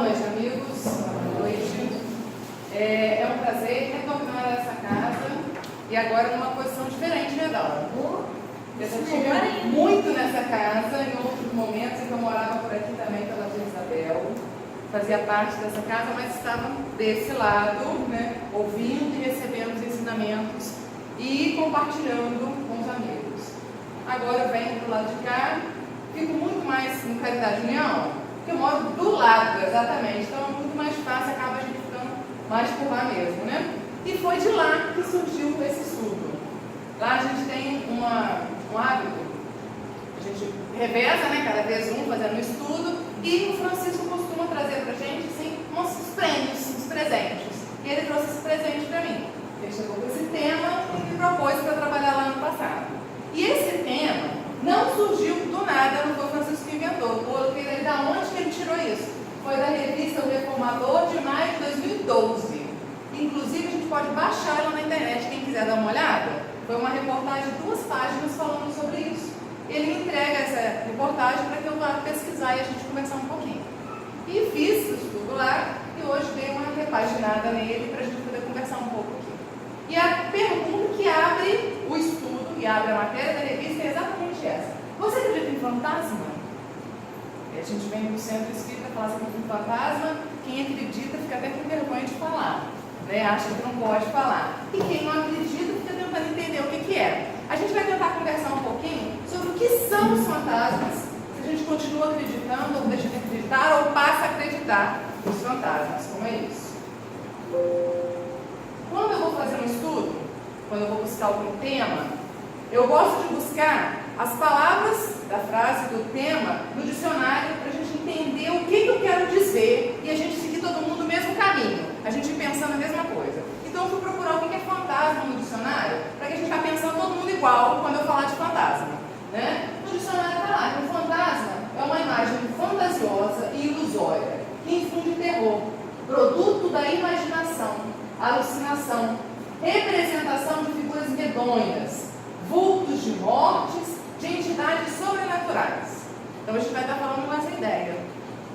noite, amigos. Boa noite. É um prazer retornar a essa casa e agora numa posição diferente, né, Dora? Eu já estive muito nessa casa em outros momentos em que eu morava por aqui também pela Vila Isabel. Fazia parte dessa casa, mas estava desse lado, né, ouvindo e recebendo os ensinamentos e compartilhando com os amigos. Agora eu venho do lado de cá, fico muito mais no Caridade União, porque eu moro do lado, exatamente, então é muito mais fácil, acaba a gente ficando mais por lá mesmo, né? E foi de lá que surgiu esse estudo. Lá a gente tem um hábito, a gente reveza, né, cada vez um fazendo um estudo, e o Francisco costuma trazer pra gente, assim, uns prêmios, uns presentes. E ele trouxe esse presente para mim. Ele chegou com esse tema e me propôs para trabalhar lá no passado. E esse tema não surgiu do nada, não foi o Francisco que inventou. Coloquei ele da onde que ele tirou isso? Foi da revista O Reformador de maio de 2012. Inclusive a gente pode baixar ela na internet, quem quiser dar uma olhada. Foi uma reportagem de 2 páginas falando sobre isso. Ele me entrega essa reportagem para que eu vá pesquisar e a gente conversar um pouquinho. E fiz o estudo lá e hoje dei uma repaginada nele para a gente poder conversar um pouco aqui. E a pergunta que abre o estudo, que abre a matéria da revista é exatamente essa. Você acredita em fantasma? E a gente vem do centro espírita falar sobre fantasma, quem acredita fica até com vergonha de falar, né? Acha que não pode falar. E quem não acredita fica tentando entender o que é. A gente vai tentar conversar um pouquinho sobre o que são os fantasmas, se a gente continua acreditando, ou deixa de acreditar, ou passa a acreditar nos fantasmas. Como é isso? Quando eu vou fazer um estudo, quando eu vou buscar algum tema, eu gosto de buscar as palavras da frase, do tema, no dicionário, para a gente entender o que eu quero dizer e a gente seguir todo mundo o mesmo caminho, a gente pensando a mesma coisa. Então eu fui procurar o que é fantasma no dicionário, para que a gente vá pensando todo mundo igual quando eu falar de fantasma, né? No dicionário está lá que o fantasma é uma imagem fantasiosa e ilusória, que infunde terror, produto da imaginação, alucinação, representação de figuras medonhas, vultos de mortes, de entidades sobrenaturais. Então a gente vai estar falando mais essa ideia.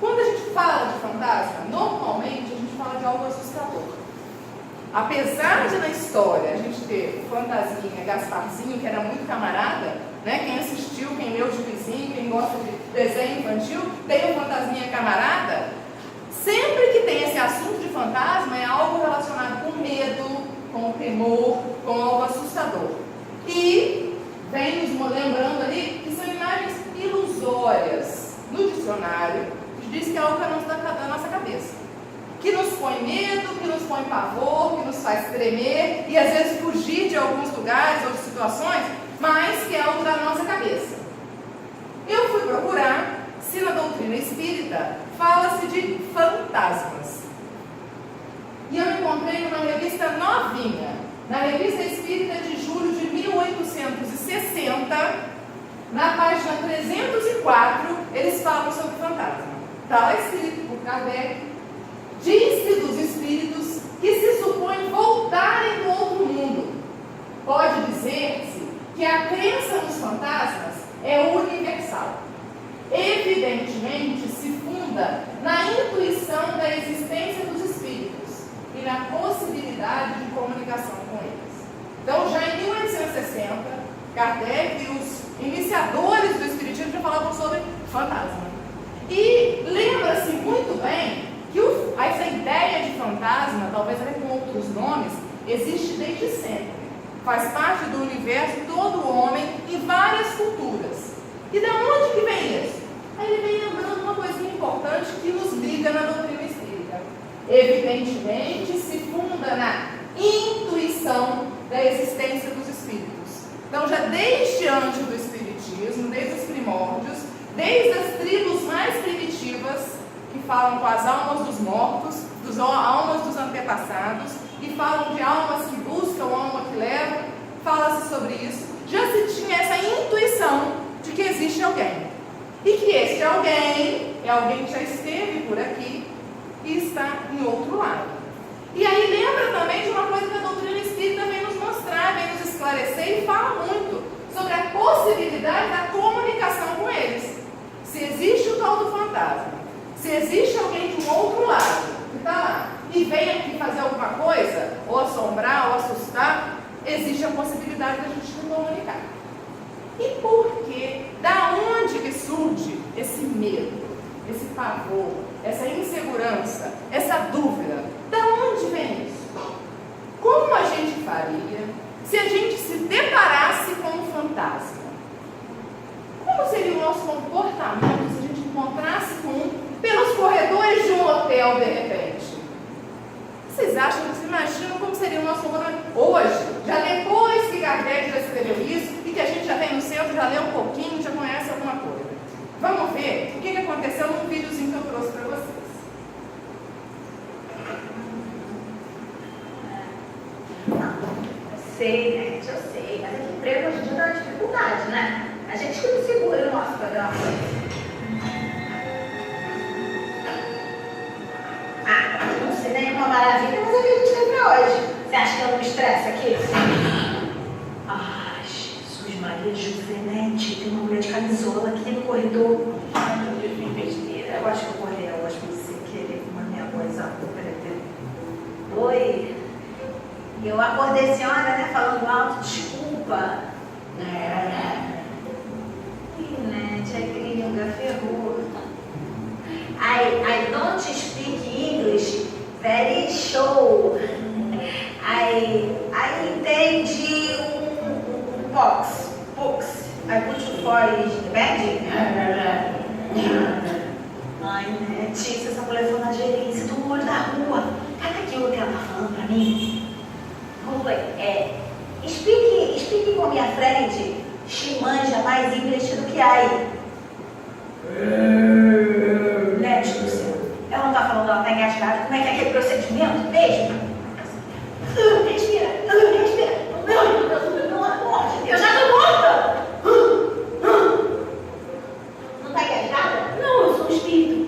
Quando a gente fala de fantasma, normalmente a gente fala de algo assustador. Apesar de na história a gente ter o fantasminha Gasparzinho, que era muito camarada, né? Quem assistiu, quem leu o gibizinho, quem gosta de desenho infantil, tem o fantasminha camarada. Sempre que tem esse assunto de fantasma, é algo relacionado com medo, com temor, com algo assustador. E vem nos lembrando ali que são imagens ilusórias. No dicionário, diz que é algo da nossa cabeça, que nos põe medo, que nos põe pavor, que nos faz tremer e às vezes fugir de alguns lugares ou de situações, mas que é algo da nossa cabeça. Eu fui procurar se na doutrina espírita fala-se de fantasmas. E eu encontrei numa revista novinha, na Revista Espírita de julho de 1860, na página 304, eles falam sobre fantasma. Está lá escrito por Kardec: diz-se dos espíritos que se supõe voltarem do outro mundo. Pode dizer-se que a crença nos fantasmas é universal. Evidentemente se funda na intuição da existência dos espíritos e na possibilidade de comunicação com eles. Então, já em 1860, Kardec e os iniciadores do espiritismo já falavam sobre fantasma. E lembra-se muito bem que essa ideia de fantasma, talvez até com outros nomes, existe desde sempre. Faz parte do universo de todo homem em várias culturas. E de onde que vem isso? Aí ele vem lembrando uma coisinha importante que nos liga na doutrina espírita. Evidentemente se funda na intuição da existência dos espíritos. Então, já desde antes do espiritismo, desde os primórdios, desde as tribos mais primitivas, que falam com as almas dos mortos, almas dos antepassados, e falam de almas que buscam, alma que leva, fala-se sobre isso. Já se tinha essa intuição de que existe alguém. E que este alguém é alguém que já esteve por aqui e está em outro lado. E aí lembra também de uma coisa que a doutrina espírita vem nos mostrar, vem nos esclarecer e fala muito sobre a possibilidade da comunicação com eles. Se existe o tal do fantasma, Se existe alguém de um outro lado que está lá e vem aqui fazer alguma coisa, ou assombrar, ou assustar, existe a possibilidade da gente se comunicar. E por quê? Da onde que surge esse medo, esse pavor, essa insegurança, essa dúvida? Da onde vem isso? Como a gente faria se a gente se deparasse com um fantasma? Como seria o nosso comportamento se a gente encontrasse com um pelos corredores de um hotel de repente? Vocês acham, vocês imaginam como seria o nosso comportamento hoje? Já depois que Kardec já escreveu isso e que a gente já tem no centro, já leu um pouquinho, já conhece alguma coisa. Vamos ver o que aconteceu num videozinho que eu trouxe para vocês. Eu sei, mas aqui emprego a gente dá dificuldade, né? A gente que não segura o nosso programa. Não sei nem uma maravilha, mas é o que a gente tem pra hoje. Você acha que eu não me estresso aqui? Ai, Jesus Maria Juvenete, tem uma mulher de camisola aqui no corredor. Ai, meu Deus, me besteira. Eu acho que eu corri hoje pra você querer uma minha coisa. Oi. Eu acordei senhora, né, falando alto, desculpa. Ih, né, tia gringa, ferrou. I don't speak English very show. I entendi um box. I put you for the bed. Ai, né, tia, essa mulher foi na gerência do olho da rua. Sabe aquilo que ela tá falando pra mim? Speak com a minha frente, she manja mais inglês do que aí. Nete do céu. Ela não tá falando, ela tá engasgada. Como é que é aquele procedimento? Mesmo? Respira. Pelo amor de Deus, já tô morta. Não tá engasgada? Não, eu sou um espírito.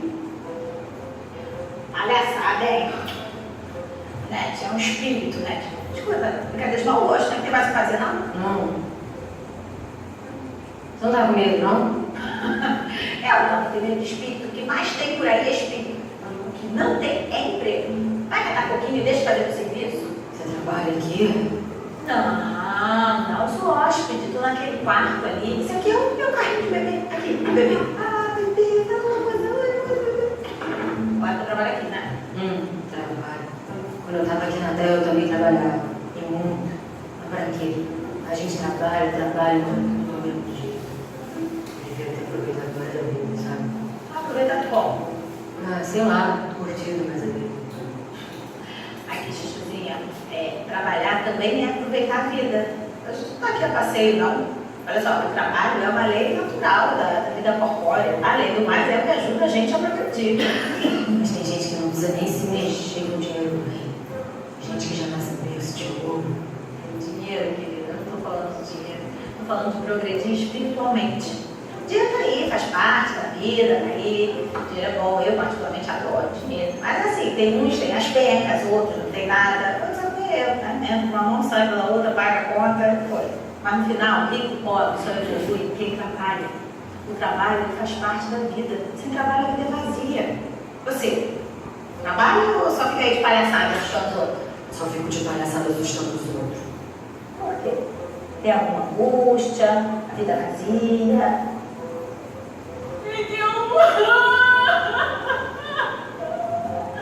Palhaçada, hein? Nete, é um espírito, Nete. Escuta, brincadeira de mau gosto, não tem mais o que fazer, não? Não. Você não tá com medo, não? Não, tem medo de espírito. O que mais tem por aí é espírito. O que não tem é emprego. Vai catar pouquinho e deixa fazer o serviço? Você trabalha aqui? Não, eu sou hóspede, tô naquele quarto ali. Isso aqui é o meu carrinho de bebê. Aqui, o bebê. Ah, bebê, tá uma coisa. Olha, eu trabalho aqui, né? Trabalho. Quando eu tava aqui na Terra, eu também trabalhava. E muito. Mas pra quê? A gente trabalha, não é mesmo jeito. Eu devia ter aproveitado mais a vida, sabe? Aproveitado como? Sei lá, curtido mais a vida. Aqui, Chuchuzinha, trabalhar também é aproveitar a vida. A gente não tá aqui a passeio, não. Olha só, o trabalho é uma lei natural da vida corpórea. Além do mais, é o que ajuda a gente a progredir. Mas tem gente que não precisa nem se mexer com o dinheiro do rei. Gente que já nasce berço de ouro. Dinheiro, querida, eu não tô falando de dinheiro. Tô falando de progredir espiritualmente. O dinheiro tá aí, faz parte da vida, tá aí. O dinheiro é bom, eu particularmente adoro dinheiro. Mas assim, tem uns, tem as pencas, outros não tem nada. Coisa como eu, tá mesmo? Uma mão sai pela outra, paga a conta, foi. Mas no final, rico, pobre, só evolui quem trabalha. O trabalho faz parte da vida. Sem trabalho, a vida é vazia. Você trabalha ou só fica aí de palhaçada assustando os outros? Só fico de palhaçada assustando os outros. Por quê? Tem alguma angústia, a vida vazia.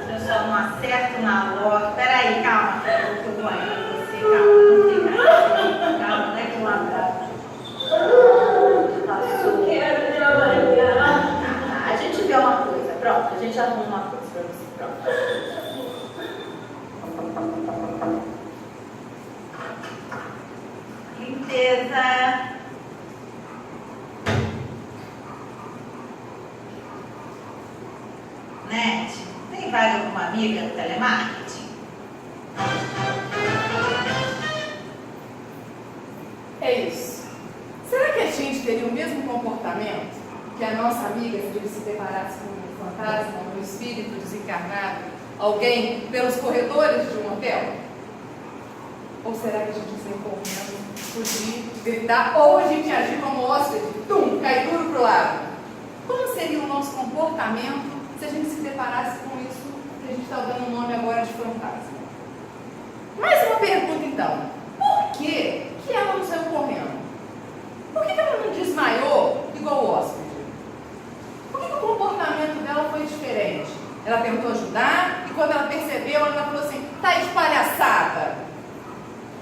Eu só não acerto na loja. Peraí, calma. Eu vou aí pra você, calma. Não fica assim. Calma, não é que um abraço. Passou. Quero trabalhar. A gente vê uma coisa. Pronto, a gente arruma uma coisa pra você. Pronto. Limpeza. Nete, tem vaga alguma amiga no telemarketing? É isso. Será que a gente teria o mesmo comportamento que a nossa amiga se ele se deparasse com um fantasma, um espírito desencarnado, alguém pelos corredores de um hotel? Ou será que a gente se encontrando, fugir, gritar, ou a gente agir como hóspede, cair duro pro lado? Como seria o nosso comportamento se a gente se deparasse com isso que a gente está dando o nome agora de fantasma. Mais uma pergunta então, por que ela não saiu correndo? Por que ela não desmaiou igual o hóspede? Por que o comportamento dela foi diferente? Ela tentou ajudar e quando ela percebeu, ela falou assim, tá de palhaçada.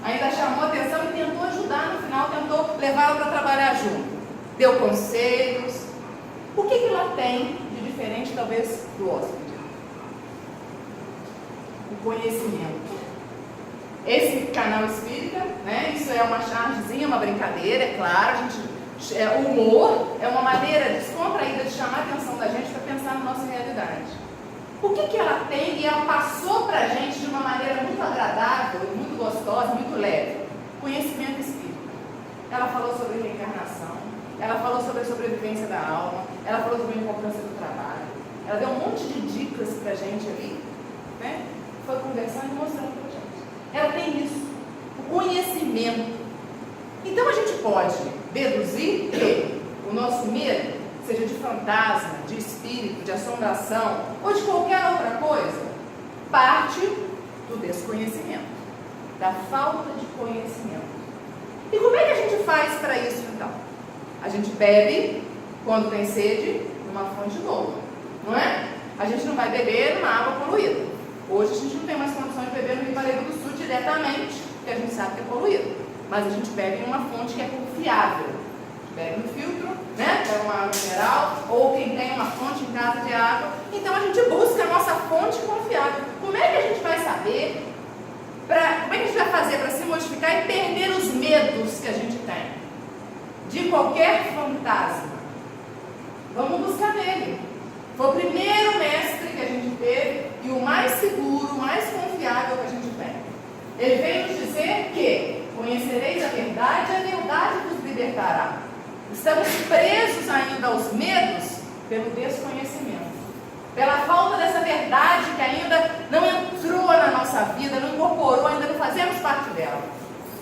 Ainda chamou a atenção e tentou ajudar no final, tentou levá-la para trabalhar junto. Deu conselhos. O que ela tem de diferente talvez do hóspede? O conhecimento. Esse canal espírita, né, isso é uma chargezinha, uma brincadeira, é claro, o humor é uma maneira descontraída de chamar a atenção da gente para pensar na nossa realidade. O que ela tem e ela passou para a gente de uma maneira muito agradável, muito gostosa, muito leve? Conhecimento espírita. Ela falou sobre reencarnação, ela falou sobre a sobrevivência da alma, ela falou sobre a importância do trabalho, ela deu um monte de dicas para a gente ali, né? Foi conversando e mostrando para a gente. Ela tem isso, o conhecimento. Então a gente pode deduzir que o nosso medo, seja de fantasma, de espírito, de assombração ou de qualquer outra coisa, parte do desconhecimento, da falta de conhecimento. E como é que a gente faz para isso então? A gente bebe, quando tem sede, numa fonte nova, não é? A gente não vai beber numa água poluída. Hoje a gente não tem mais condições de beber no Rio Paraíba do Sul diretamente, porque a gente sabe que é poluído. Mas a gente bebe em uma fonte que é confiável. A gente bebe no filtro, né? Pega uma água mineral, ou quem tem uma fonte em casa de água. Então a gente busca a nossa fonte confiável. Como é que a gente vai saber? Como é que a gente vai fazer para se modificar e perder os medos que a gente tem? De qualquer fantasma. Vamos buscar nele. Foi o primeiro mestre que a gente teve e o mais seguro, o mais confiável que a gente tem. Ele veio nos dizer que conhecereis a verdade vos libertará. Estamos presos ainda aos medos pelo desconhecimento, pela falta dessa verdade que ainda não entrou na nossa vida, não incorporou, ainda não fazemos parte dela.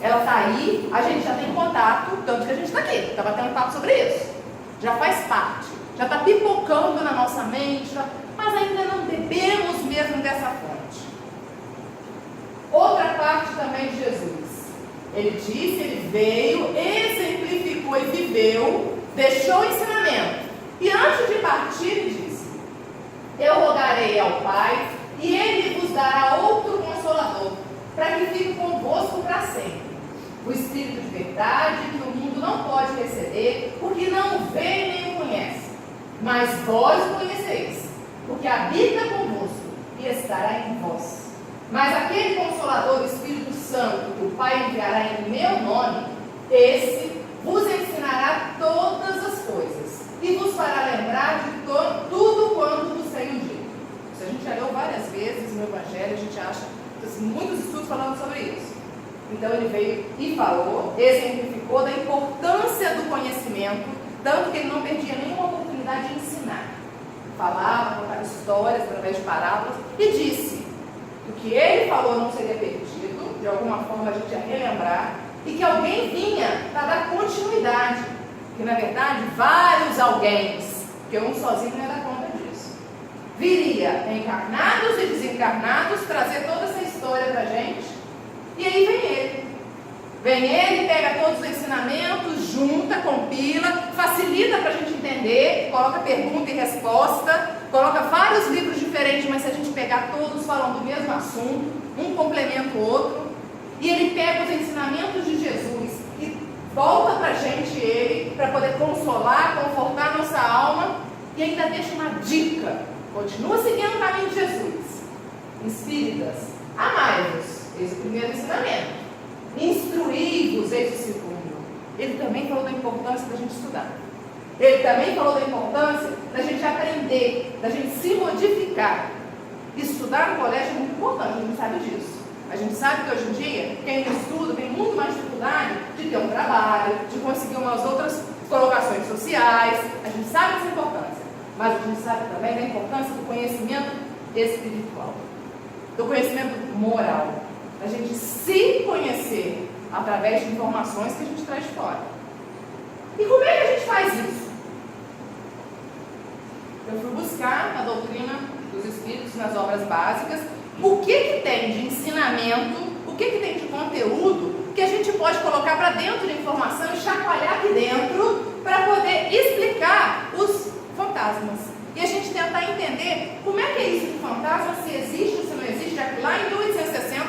Ela está aí, a gente já tem contato, tanto que a gente está aqui, está batendo papo sobre isso. Já faz parte, já está pipocando na nossa mente, mas ainda não bebemos mesmo dessa fonte. Outra parte também de Jesus. Ele disse, ele veio, exemplificou e viveu, deixou o ensinamento. E antes de partir, ele disse, eu rogarei ao Pai e Ele vos dará outro Consolador, para que fique convosco para sempre. O Espírito de verdade que o mundo não pode receber, porque não vê nem o conhece. Mas vós o conheceis, porque habita convosco e estará em vós. Mas aquele Consolador, o Espírito Santo, que o Pai enviará em meu nome, esse vos ensinará todas as coisas e vos fará lembrar de tudo quanto vos tenho dito. Isso a gente já leu várias vezes no Evangelho, a gente acha muitos estudos falando sobre isso. Então ele veio e falou, exemplificou da importância do conhecimento, tanto que ele não perdia nenhuma oportunidade de ensinar. Falava, contava histórias através de parábolas e disse que o que ele falou não seria perdido, de alguma forma a gente ia relembrar, e que alguém vinha para dar continuidade, que na verdade vários alguéms, porque um sozinho não ia dar conta disso, viria encarnados e desencarnados trazer toda essa história para a gente, e aí vem ele. Vem ele, pega todos os ensinamentos, junta, compila, facilita para a gente entender, coloca pergunta e resposta, coloca vários livros diferentes, mas se a gente pegar todos falam do mesmo assunto, um complementa o outro, e ele pega os ensinamentos de Jesus e volta para a gente ele, para poder consolar, confortar nossa alma, e ainda deixa uma dica, continua seguindo o caminho de Jesus. Espíritas, amai-vos, eis o primeiro ensinamento. Instruí-vos, eis o segundo. Ele também falou da importância da gente estudar. Ele também falou da importância da gente aprender, da gente se modificar. Estudar no colégio é muito importante, a gente sabe disso. A gente sabe que hoje em dia, quem não estuda tem muito mais dificuldade de ter um trabalho, de conseguir umas outras colocações sociais. A gente sabe dessa importância. Mas a gente sabe também da importância do conhecimento espiritual, do conhecimento moral. A gente se conhecer através de informações que a gente traz de fora. E como é que a gente faz isso? Eu fui buscar na doutrina dos Espíritos, nas obras básicas, o que tem de ensinamento, o que tem de conteúdo que a gente pode colocar para dentro de informação e chacoalhar aqui dentro para poder explicar os fantasmas. E a gente tentar entender como é que é isso de fantasma, se existe ou se não existe, já que lá em 1860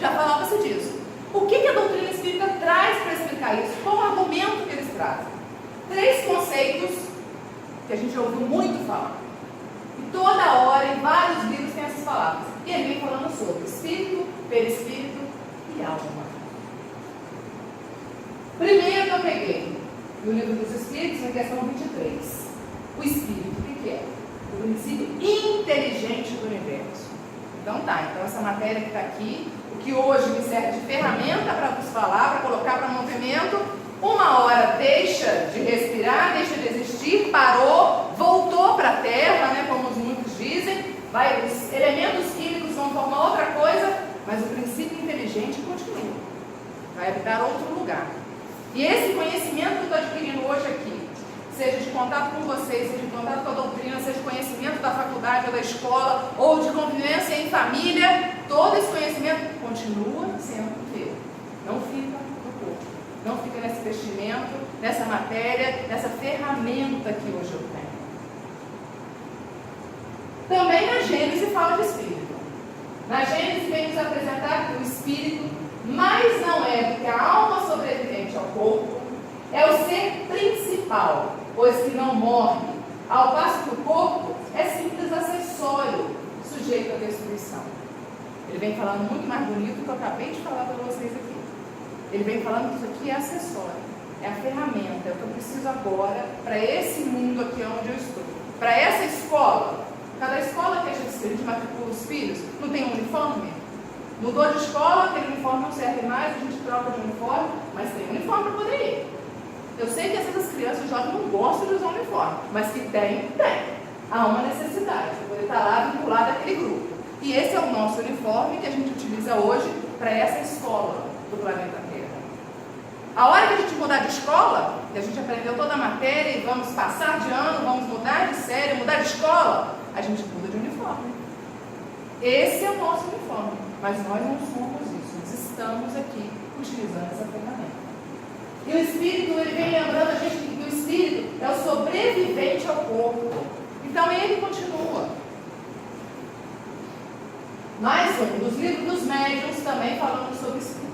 já falava-se disso. O que a doutrina espírita traz para explicar isso? Qual o argumento que eles trazem? 3 conceitos que a gente ouviu muito falar. E toda hora, em vários livros, tem essas palavras. E ele vem falando sobre espírito, perispírito e alma. Primeiro que eu peguei no livro dos Espíritos, na questão 23. O espírito, o que é? O princípio inteligente do universo. Então essa matéria que está aqui, o que hoje me serve de ferramenta para vos falar, para colocar para movimento, uma hora deixa de respirar, deixa de existir, parou, voltou para a Terra, né, como muitos dizem, os elementos químicos vão formar outra coisa, mas o princípio inteligente continua, vai habitar outro lugar. E esse conhecimento que eu estou adquirindo hoje aqui, seja de contato com vocês, seja de contato com a doutrina, seja de conhecimento da faculdade ou da escola, ou de convivência em família, todo esse conhecimento continua sendo teu. Não fica no corpo, não fica nesse vestimento, nessa matéria, nessa ferramenta que hoje eu tenho. Também na Gênese fala de espírito. Na Gênese vem nos apresentar que o espírito mais não é do que a alma sobrevivente ao corpo, é o ser principal, pois que não morre, ao passo que o corpo é simples acessório, sujeito à destruição. Ele vem falando muito mais bonito do que eu acabei de falar para vocês aqui. Ele vem falando que isso aqui é acessório, é a ferramenta, é o que eu preciso agora para esse mundo aqui onde eu estou. Para essa escola, cada escola que a gente matricula os filhos, não tem um uniforme? Mudou de escola, aquele uniforme não serve mais, a gente troca de uniforme, mas tem uniforme para poder ir. Eu sei que às vezes as crianças jovens não gostam de usar uniforme, mas que tem. Há uma necessidade de poder estar lá vinculado àquele grupo. E esse é o nosso uniforme que a gente utiliza hoje para essa escola do planeta Terra. A hora que a gente mudar de escola, que a gente aprendeu toda a matéria e vamos passar de ano, vamos mudar de série, mudar de escola, a gente muda de uniforme. Esse é o nosso uniforme, mas nós não somos isso, nós estamos aqui utilizando essa ferramenta. E o espírito, ele vem lembrando a gente que o espírito é o sobrevivente ao corpo. Então ele continua. Mais um dos livros dos médiuns também falando sobre espírito.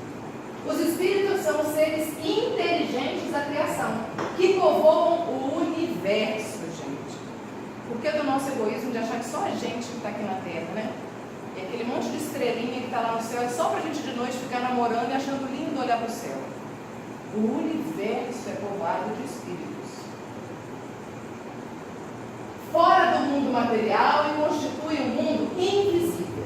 Os espíritos são seres inteligentes da criação, que povoam o universo, gente. Por que do nosso egoísmo de achar que só a gente que está aqui na Terra, né? E aquele monte de estrelinha que está lá no céu é só para a gente de noite ficar namorando e achando lindo olhar para o céu. O universo é povoado de espíritos. Fora do mundo material e constitui um mundo invisível.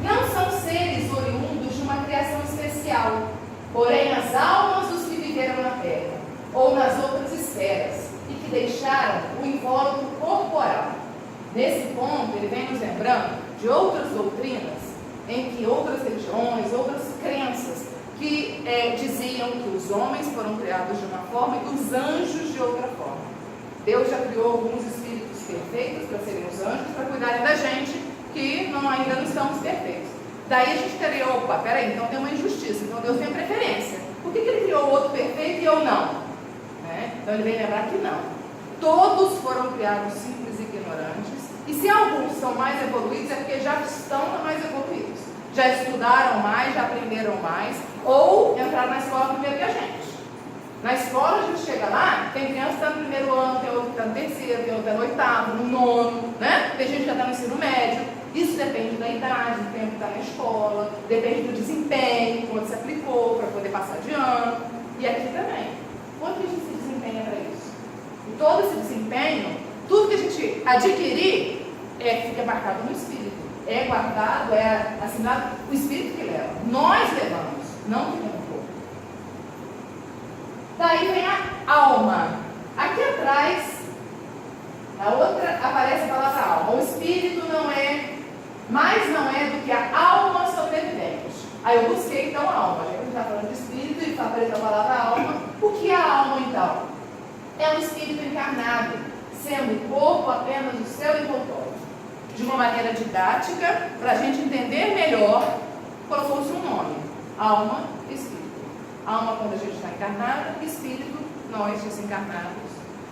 Não são seres oriundos de uma criação especial, porém as almas dos que viveram na Terra, ou nas outras esferas, e que deixaram o invólucro corporal. Nesse ponto, ele vem nos lembrando de outras doutrinas, em que outras religiões, outras crenças, que diziam que os homens foram criados de uma forma e os anjos de outra forma. Deus já criou alguns espíritos perfeitos para serem os anjos, para cuidarem da gente, que ainda não estamos perfeitos. Daí a gente teria, opa, peraí, então tem uma injustiça, então Deus tem preferência. Por que ele criou o outro perfeito e eu não? Então ele vem lembrar que não. Todos foram criados simples e ignorantes, e se alguns são mais evoluídos, é porque já estão mais evoluídos. Já estudaram mais, já aprenderam mais, ou entraram na escola primeiro que a gente. Na escola a gente chega lá, tem criança que está no primeiro ano, tem outro que está no terceiro, tem outro que está no oitavo, no nono, né? Tem gente que já está no ensino médio. Isso depende da idade, do tempo que está na escola, depende do desempenho, quando se aplicou para poder passar de ano. E aqui também. Quanto que a gente se desempenha para isso? E todo esse desempenho, tudo que a gente adquirir, fica marcado no espírito. É guardado, é assinado, o espírito que leva. Nós levamos, não que não for. Daí vem a alma. Aqui atrás, na outra, aparece a palavra alma. O espírito não é do que a alma sobrevivente. Aí eu busquei então a alma. Já que a gente está falando de espírito e apareceu a palavra alma. O que é a alma então? É um espírito encarnado, sendo o corpo apenas o seu envoltório. De uma maneira didática, para a gente entender melhor, colocou-se um nome: alma e espírito. Alma quando a gente está encarnado, espírito, nós desencarnados.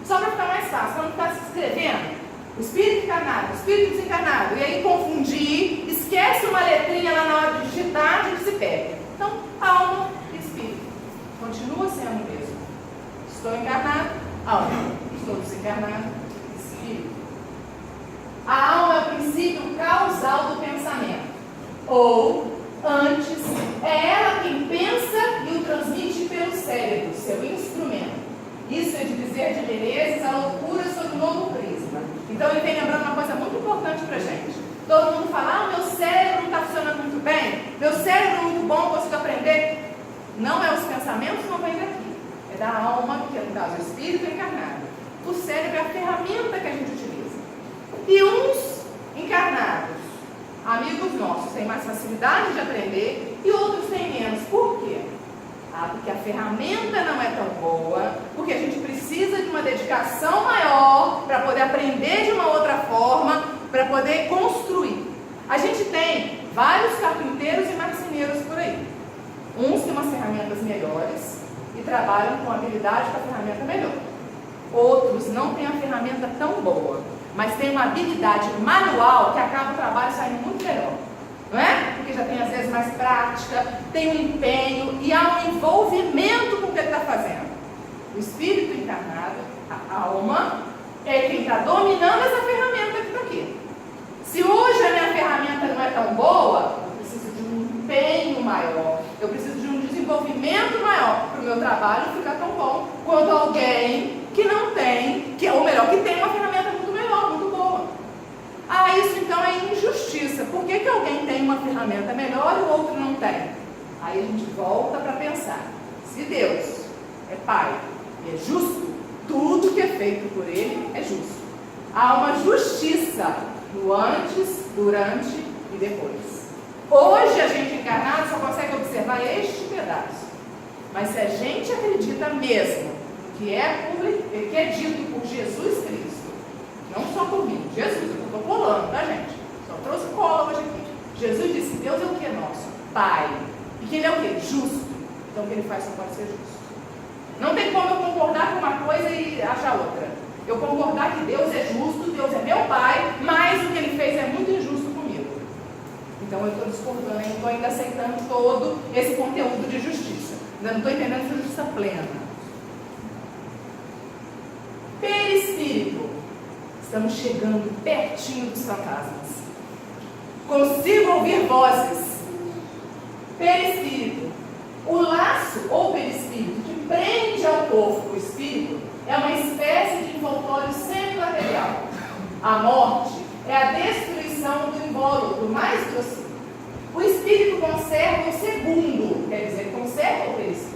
Só para ficar mais fácil, para não ficar se escrevendo o espírito encarnado, o espírito desencarnado, e aí confundir, esquece uma letrinha lá na hora de digitar, a gente se perde. Então, alma e espírito. Continua sendo o mesmo. Estou encarnado, alma. Estou desencarnado, espírito. A alma é o princípio causal do pensamento. Ou, antes, é ela quem pensa e o transmite pelo cérebro, seu instrumento. Isso é de dizer de Menezes a loucura sob um novo prisma. Então ele vem lembrando uma coisa muito importante para a gente. Todo mundo fala, meu cérebro não está funcionando muito bem, meu cérebro é muito bom, consigo aprender. Não é os pensamentos, não vem daqui. É da alma, que é no caso o espírito encarnado. O cérebro é a ferramenta que a gente utiliza. E uns encarnados, amigos nossos, têm mais facilidade de aprender e outros têm menos. Por quê? Porque a ferramenta não é tão boa, porque a gente precisa de uma dedicação maior para poder aprender de uma outra forma, para poder construir. A gente tem vários carpinteiros e marceneiros por aí. Uns têm umas ferramentas melhores e trabalham com habilidade com a ferramenta melhor. Outros não têm a ferramenta tão boa, mas têm uma habilidade manual que acaba o trabalho saindo muito melhor. Não é? Porque já tem às vezes mais prática, tem um empenho e há um envolvimento com o que ele está fazendo. O espírito encarnado, a alma, é quem está dominando essa ferramenta que está aqui. Se hoje a minha ferramenta não é tão boa, eu preciso de um empenho maior, eu preciso de um desenvolvimento maior para o meu trabalho ficar tão bom quanto alguém que não tem, ou melhor, que tem uma ferramenta muito melhor, muito boa. Isso então é injustiça. Por que alguém tem uma ferramenta melhor e o outro não tem? Aí a gente volta para pensar. Se Deus é Pai e é justo, tudo que é feito por Ele é justo. Há uma justiça no antes, durante e depois. Hoje a gente encarnado só consegue observar este pedaço. Mas se a gente acredita mesmo que é dito por Jesus Cristo, não só por mim, Jesus, eu não estou colando, tá, gente? Só trouxe cola hoje aqui. Jesus disse, Deus é o que é nosso? Pai. E que Ele é o que? Justo. Então o que Ele faz só pode ser justo. Não tem como eu concordar com uma coisa e achar outra. Eu concordar que Deus é justo, Deus é meu Pai, mas o que Ele fez é muito injusto comigo. Então eu estou discordando, eu estou ainda aceitando todo esse conteúdo de justiça. Ainda não estou entendendo essa justiça plena. Perispírito. Estamos chegando pertinho dos fantasmas. Consigo ouvir vozes. Perispírito. O laço ou perispírito que prende ao corpo o espírito é uma espécie de envoltório semimaterial. A morte é a destruição do invólucro mais grosseiro. O espírito conserva o segundo, quer dizer, conserva o perispírito,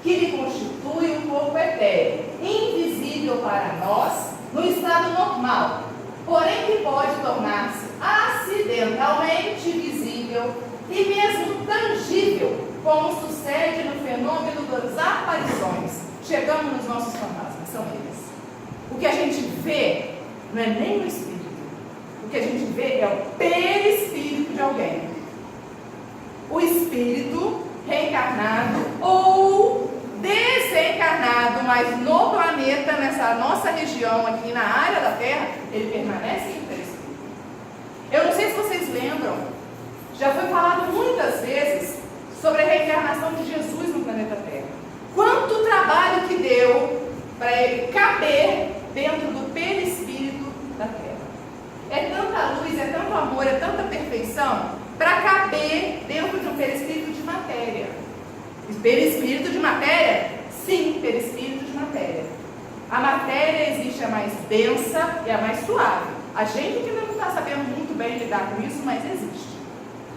que lhe constitui um corpo etéreo, invisível para nós, no estado normal, porém que pode tornar-se acidentalmente visível e mesmo tangível, como sucede no fenômeno das aparições. Chegamos nos nossos fantasmas, são eles. O que a gente vê não é nem o espírito, o que a gente vê é o perispírito de alguém. O espírito reencarnado ou desencarnado, mas no planeta, nessa nossa região aqui na área da Terra, ele permanece em perispírito. Eu não sei se vocês lembram, já foi falado muitas vezes sobre a reencarnação de Jesus no planeta Terra. Quanto trabalho que deu para ele caber dentro do perispírito da Terra. É tanta luz, é tanto amor, é tanta perfeição para caber dentro de um perispírito de matéria. Perispírito de matéria? Sim, perispírito de matéria. A matéria existe a mais densa e a mais suave. A gente que não está sabendo muito bem lidar com isso, mas existe.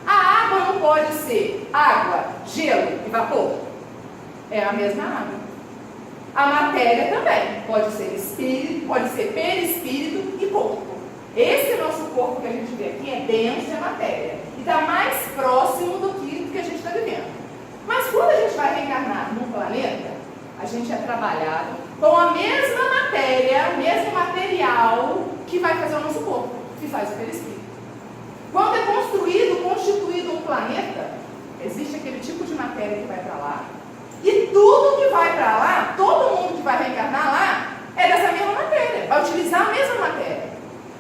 A água não pode ser água, gelo e vapor. É a mesma água. A matéria também pode ser espírito, pode ser perispírito e corpo. Esse nosso corpo que a gente vê aqui é denso, é matéria. E está mais próximo do que a gente está vivendo. Mas quando a gente vai reencarnar num planeta, a gente é trabalhado com a mesma matéria, mesmo material que vai fazer o nosso corpo, que faz o perispírito. Quando é constituído um planeta, existe aquele tipo de matéria que vai para lá, e tudo que vai para lá, todo mundo que vai reencarnar lá, é dessa mesma matéria, vai utilizar a mesma matéria.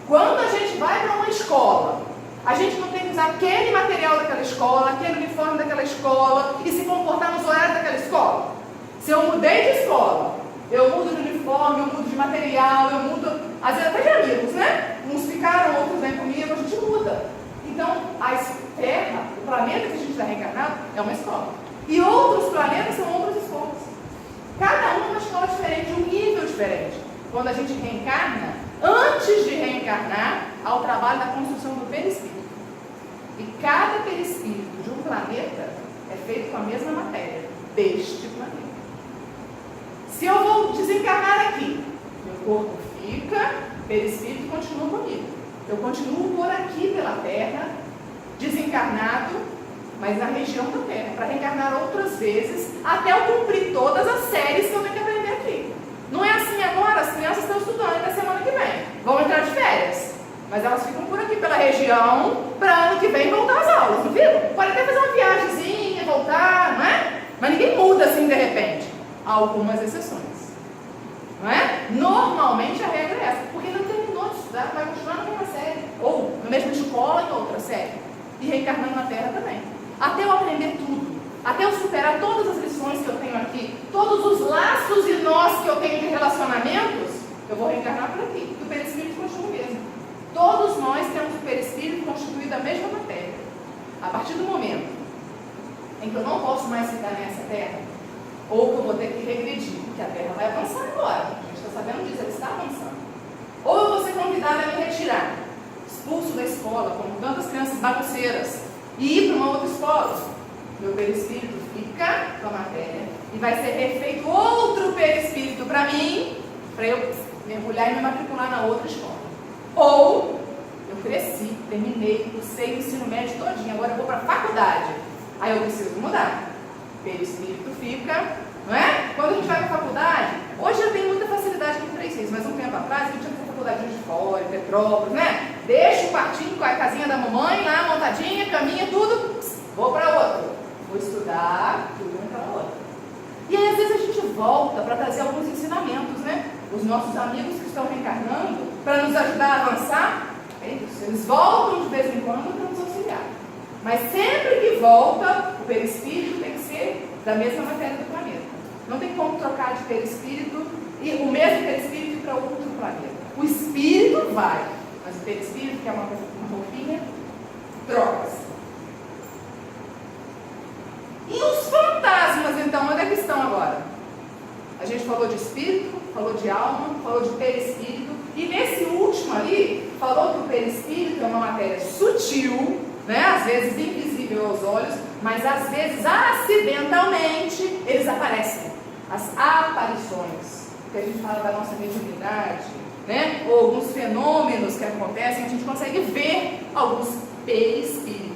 Quando a gente vai para uma escola, a gente não tem que usar aquele material daquela escola, aquele uniforme daquela escola e se comportar nos horários daquela escola. Se eu mudei de escola, eu mudo de uniforme, eu mudo de material, eu mudo, às vezes até de amigos, né? Uns ficaram, outros vêm comigo, a gente muda. Então, a Terra, o planeta que a gente está reencarnado, é uma escola. E outros planetas são outras escolas. Cada um é uma escola diferente, um nível diferente. Quando a gente reencarna, antes de reencarnar, há o trabalho da construção do perispírito. E cada perispírito de um planeta é feito com a mesma matéria deste planeta. Se eu vou desencarnar aqui, meu corpo fica, o perispírito continua comigo. Eu continuo por aqui pela Terra, desencarnado, mas na região da Terra, para reencarnar outras vezes, até eu cumprir todas as séries que eu tenho que aprender aqui. Não é assim agora, as crianças estão estudando até semana que vem, vão entrar de férias, mas elas ficam por aqui pela região, para ano que vem voltar às aulas, não viu? Pode até fazer uma viagemzinha, voltar, não é? Mas ninguém muda assim de repente. Há algumas exceções, não é? Normalmente a regra é essa, porque não terminou de estudar, vai continuar na mesma série, ou na mesma escola em outra série, e reencarnando na Terra também. Até eu aprender tudo, até eu superar todas as lições que eu tenho aqui, todos os laços e nós que eu tenho de relacionamentos, eu vou reencarnar por aqui, e o perispírito continua o mesmo. Todos nós temos o perispírito constituído da mesma matéria. A partir do momento em que eu não posso mais ficar nessa Terra, ou que eu vou ter que regredir, porque a Terra vai avançar agora, a gente está sabendo disso, ela está avançando. Ou eu vou ser convidada a me retirar, expulso da escola, como tantas crianças bagunceiras, e ir para uma outra escola. Meu perispírito fica com a matéria e vai ser refeito outro perispírito para mim, para eu mergulhar e me matricular na outra escola. Ou eu cresci, terminei, cursei o ensino médio todinho, agora eu vou para a faculdade. Aí eu preciso mudar. O perispírito fica, não é? Quando a gente vai para a faculdade, hoje eu tenho muita facilidade com 3 vezes, mas um tempo atrás eu tinha que fazer faculdade de fora, Petrópolis, né? Deixa o quartinho com a casinha da mamãe lá, montadinha, caminha, tudo, vou para outra. Vou estudar, tudo naquela outra. E aí às vezes a gente volta para trazer alguns ensinamentos, né? Os nossos amigos que estão reencarnando, para nos ajudar a avançar, é isso. Eles voltam de vez em quando para nos auxiliar. Mas sempre que volta, o perispírito tem que ser da mesma matéria do planeta. Não tem como trocar de perispírito e o mesmo perispírito ir para outro planeta. O espírito vai, mas o perispírito, que é uma roupinha, troca-se. E os fantasmas, então, onde é que estão agora? A gente falou de espírito, falou de alma, falou de perispírito, e nesse último ali, falou que o perispírito é uma matéria sutil, né? Às vezes invisível aos olhos, mas às vezes acidentalmente eles aparecem. As aparições, que a gente fala da nossa mediunidade, né? Ou alguns fenômenos que acontecem, a gente consegue ver alguns perispíritos.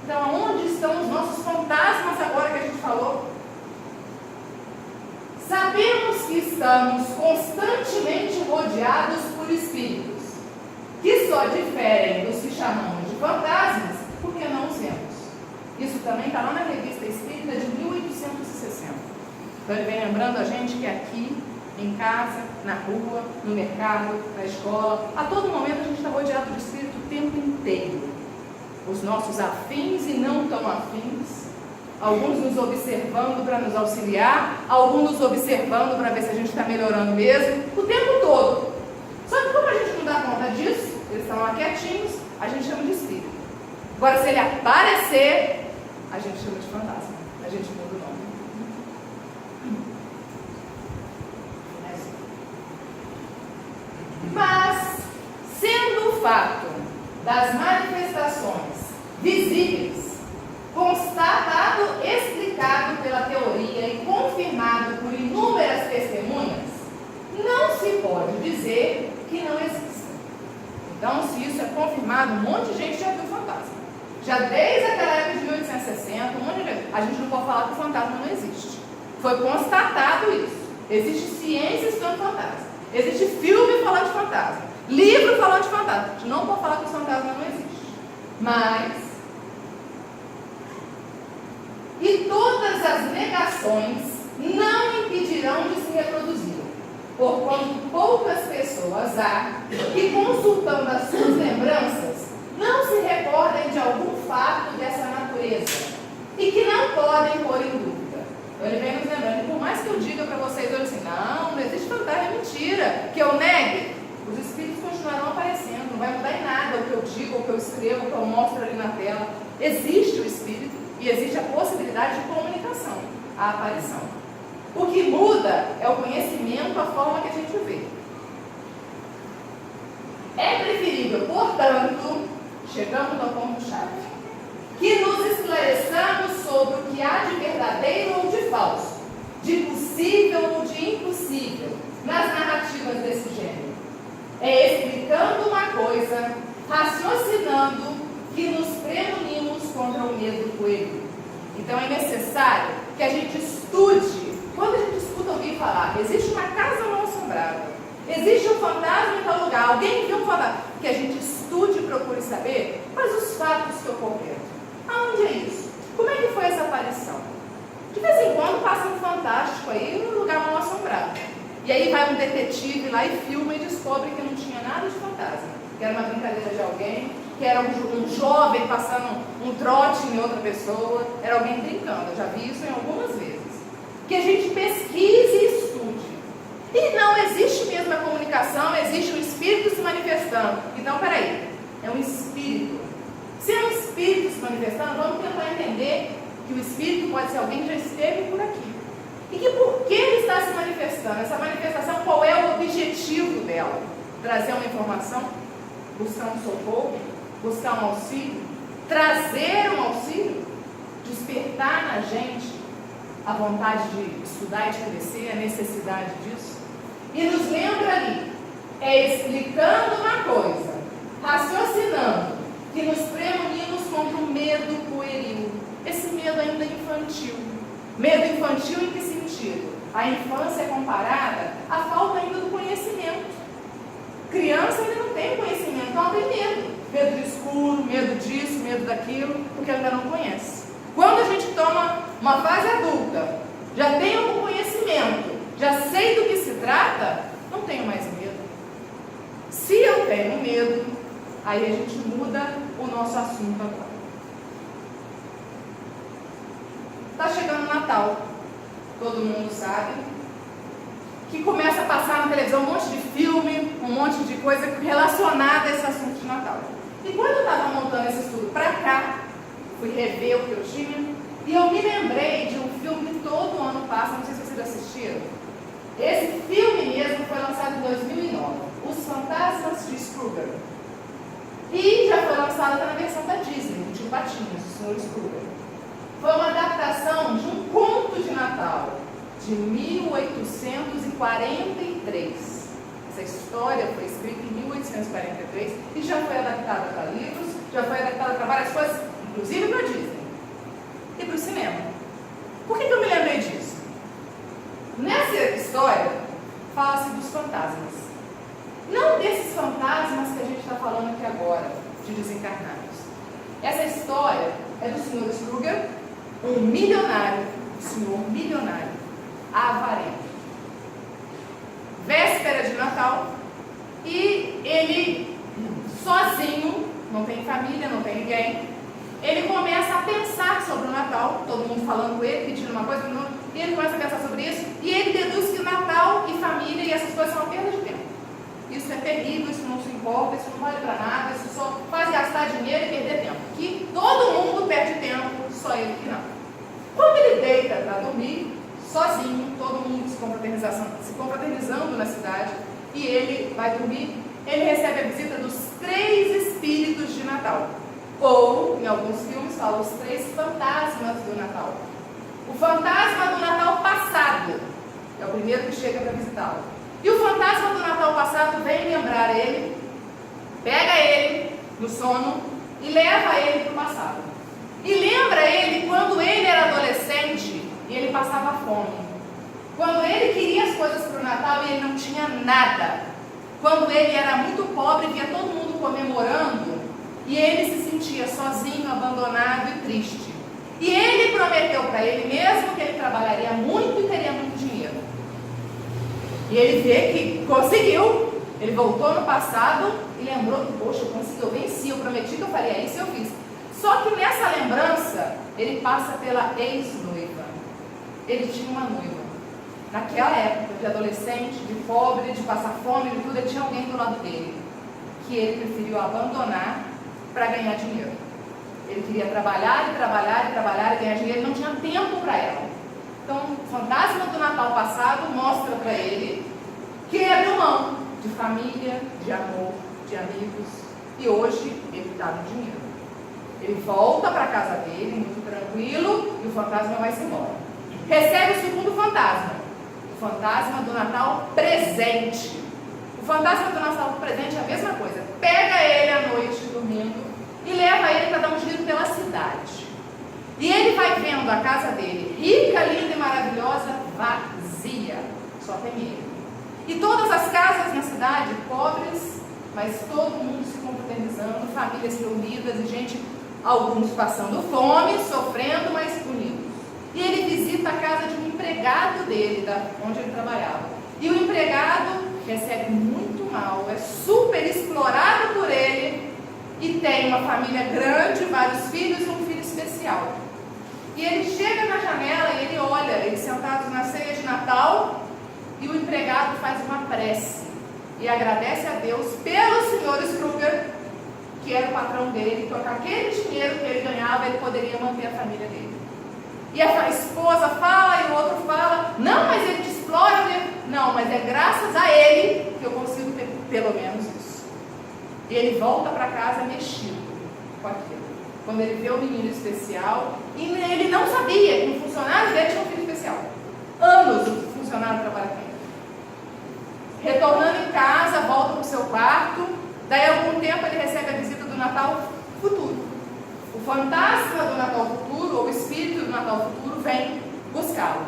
Então, onde estão os nossos fantasmas agora que a gente falou? Sabemos que estamos constantemente rodeados por espíritos, que só diferem dos que chamamos de fantasmas, porque não os vemos. Isso também está lá na Revista Espírita de 1860. Então, ele vem lembrando a gente que aqui, em casa, na rua, no mercado, na escola, a todo momento a gente está rodeado de espírito o tempo inteiro. Os nossos afins e não tão afins, alguns nos observando para nos auxiliar, alguns nos observando para ver se a gente está melhorando mesmo, o tempo todo. Só que como a gente não dá conta disso, eles estão lá quietinhos, a gente chama de espírito. Agora, se ele aparecer, a gente chama de fantasma, a gente muda o nome. Mas, sendo o fato das manifestações visíveis, constatado, explicado pela teoria e confirmado por inúmeras testemunhas, não se pode dizer que não existem. Então, se isso é confirmado, um monte de gente já viu fantasma. Já desde aquela época de 1860, um monte de gente. A gente não pode falar que o fantasma não existe. Foi constatado isso. Existe ciência estudando fantasma. Existe filme falando de fantasma, livro falando de fantasma. A gente não pode falar que o fantasma não existe. Mas... E todas as negações não impedirão de se reproduzir, porquanto poucas pessoas há que, consultando as suas lembranças, não se recordem de algum fato dessa natureza e que não podem pôr em dúvida. Então ele vem nos lembrando, e por mais que eu diga para vocês hoje assim, não existe fantasma, é mentira, que eu negue, os espíritos continuarão aparecendo, não vai mudar em nada o que eu digo, o que eu escrevo, o que eu mostro ali na tela. Existe o espírito e existe a possibilidade de comunicação, a aparição. O que muda é o conhecimento, a forma que a gente vê. É preferível, portanto, chegamos ao ponto-chave, que nos esclareçamos sobre o que há de verdadeiro ou de falso, de possível ou de impossível, nas narrativas desse gênero. É explicando uma coisa, raciocinando, que nos premunimos contra o medo coelho. Então é necessário que a gente estude. Quando a gente escuta alguém falar, existe uma casa mal assombrada, existe um fantasma em tal lugar, alguém viu um fantasma, que a gente estude e procure saber quais os fatos que ocorreram. Aonde é isso? Como é que foi essa aparição? De vez em quando passa um fantástico aí num lugar mal assombrado. E aí vai um detetive lá e filma e descobre que não tinha nada de fantasma, que era uma brincadeira de alguém, que era um jovem passando um trote em outra pessoa, era alguém brincando. Eu já vi isso em algumas vezes. Que a gente pesquise e estude. E não existe mesmo a comunicação, existe um espírito se manifestando. Então, peraí, é um espírito. Se é um espírito se manifestando, vamos tentar entender que o espírito pode ser alguém que já esteve por aqui. E que por que ele está se manifestando? Essa manifestação, qual é o objetivo dela? Trazer uma informação? Buscar um socorro? Buscar um auxílio? Trazer um auxílio? Despertar na gente a vontade de estudar e de crescer, a necessidade disso? E nos lembra ali, é explicando uma coisa, raciocinando, que nos premunimos contra o medo pueril. Esse medo ainda infantil. Medo infantil em que sentido? A infância é comparada à falta ainda do conhecimento. Criança ainda não tem conhecimento, então ela tem medo. Medo do escuro, medo disso, medo daquilo, porque ela ainda não conhece. Quando a gente toma uma fase adulta, já tem algum conhecimento, já sei do que se trata, não tenho mais medo. Se eu tenho medo, aí a gente muda o nosso assunto agora. Está chegando o Natal, todo mundo sabe, que começa a passar na televisão um monte de filme, um monte de coisa relacionada a esse assunto de Natal. E quando eu estava montando esse estudo para cá, fui rever o que eu tinha, e eu me lembrei de um filme que todo ano passa, não sei se vocês assistiram. Esse filme mesmo foi lançado em 2009, Os Fantasmas de Scrooge. E já foi lançado na versão da Disney, do Tio Patinhas, o Sr. Scrooge. Foi uma adaptação de um conto de Natal, de 1843. Essa história foi escrita em 1843 e já foi adaptada para livros, já foi adaptada para várias coisas, inclusive para a Disney e para o cinema. Por que eu me lembrei disso? Nessa história, fala-se dos fantasmas. Não desses fantasmas que a gente está falando aqui agora, de desencarnados. Essa história é do Sr. Scrooge, um milionário, senhor milionário, avarento. Véspera de Natal, e ele, sozinho, não tem família, não tem ninguém, ele começa a pensar sobre o Natal, todo mundo falando com ele, pedindo uma coisa, e ele começa a pensar sobre isso, e ele deduz que Natal e família e essas coisas são uma perda de tempo. Isso é terrível, isso não se importa, isso não vale para nada, isso só faz gastar dinheiro e perder tempo. Que todo mundo perde tempo, só ele que não. Quando ele deita para dormir, sozinho, todo mundo se confraternizando na cidade, e ele vai dormir, ele recebe a visita dos 3 espíritos de Natal. Ou, em alguns filmes, fala os 3 fantasmas do Natal. O fantasma do Natal passado é o primeiro que chega para visitá-lo. E o fantasma do Natal passado vem lembrar ele, pega ele no sono e leva ele para o passado. E lembra ele quando ele era adolescente e ele passava fome. Quando ele queria as coisas para o Natal e ele não tinha nada. Quando ele era muito pobre e via todo mundo comemorando e ele se sentia sozinho, abandonado e triste. E ele prometeu para ele mesmo que ele trabalharia muito e teria muito dinheiro. E ele vê que conseguiu. Ele voltou no passado e lembrou que, poxa, eu consegui, eu venci, eu prometi que eu faria isso e eu fiz. Só que nessa lembrança, ele passa pela ex-noiva. Ele tinha uma noiva. Naquela época, de adolescente, de pobre, de passar fome, de tudo, ele tinha alguém do lado dele, que ele preferiu abandonar para ganhar dinheiro. Ele queria trabalhar e trabalhar e trabalhar e ganhar dinheiro, ele não tinha tempo para ela. Então, o fantasma do Natal passado mostra para ele que ele abriu mão de família, de amor, de amigos, e hoje ele está no dinheiro. Ele volta para a casa dele, muito tranquilo, e o fantasma vai-se embora. Recebe o segundo fantasma. O fantasma do Natal presente. O fantasma do Natal presente é a mesma coisa. Pega ele à noite, dormindo, e leva ele para dar um giro pela cidade. E ele vai vendo a casa dele, rica, linda e maravilhosa, vazia. Só tem ele. E todas as casas na cidade, pobres, mas todo mundo se confraternizando, famílias reunidas e gente, alguns passando fome, sofrendo, mas unidos. E ele visita a casa de um empregado dele, onde ele trabalhava. E o empregado recebe muito mal, é super explorado por ele e tem uma família grande, vários filhos e um filho especial. E ele chega na janela e ele olha, eles sentados na ceia de Natal, e o empregado faz uma prece e agradece a Deus pelo Sr. Scrooge, que era o patrão dele, que com aquele dinheiro que ele ganhava, ele poderia manter a família dele. E a esposa fala e o outro fala, não, mas ele te explora, não, mas é graças a ele que eu consigo ter pelo menos isso. E ele volta para casa mexido com aquilo. Quando ele vê o menino especial, e ele não sabia que um funcionário dele tinha um filho especial. Anos o funcionário trabalha com ele. Retornando em casa, volta para o seu quarto, daí a algum tempo ele recebe a visita do Natal futuro. O fantasma do Natal futuro, ou o espírito do Natal futuro, vem buscá-lo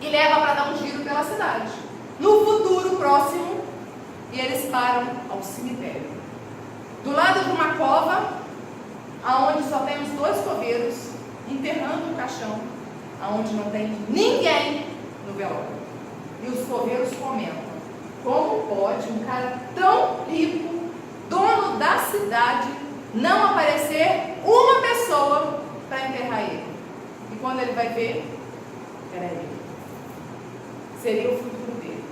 e leva para dar um giro pela cidade. No futuro próximo, e eles param ao cemitério. Do lado de uma cova, aonde só tem os dois coveiros, enterrando um caixão, aonde não tem ninguém no velório. E os coveiros comentam, como pode um cara tão rico, dono da cidade, não aparecer uma pessoa para enterrar ele? E quando ele vai ver, era ele. Seria o futuro dele.